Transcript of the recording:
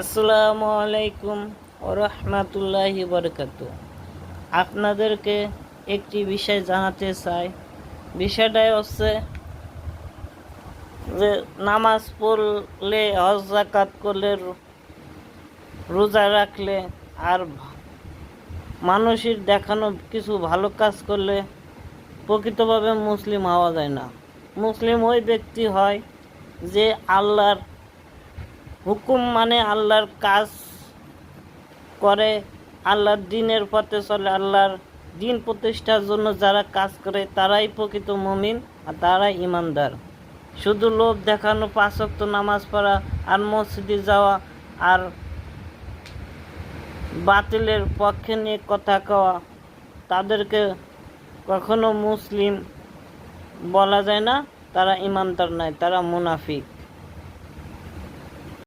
আসসালামু আলাইকুম ওরহমাতুল্লাহি বারাকাতু। আপনাদেরকে একটি বিষয় জানাতে চাই। বিষয়টাই হচ্ছে যে নামাজ পড়লে, হজ যাকাত করলে, রোজা রাখলে আর মানুষের দেখানো কিছু ভালো কাজ করলে প্রকৃতভাবে মুসলিম হওয়া যায় না। মুসলিম ওই ব্যক্তি হয় যে আল্লাহর হুকুম মানে, আল্লাহর কাজ করে, আল্লাহর দিনের পথে চলে। আল্লাহর দিন প্রতিষ্ঠার জন্য যারা কাজ করে তারাই প্রকৃত মুমিন আর তারাই ইমানদার। শুধু লোভ দেখানো, 5 ওয়াক্ত নামাজ পড়া আর মসজিদে যাওয়া আর বাতিলের পক্ষে নিয়ে কথা কওয়া, তাদেরকে কখনো মুসলিম বলা যায় না। তারা ইমানদার নয়, তারা মুনাফিক।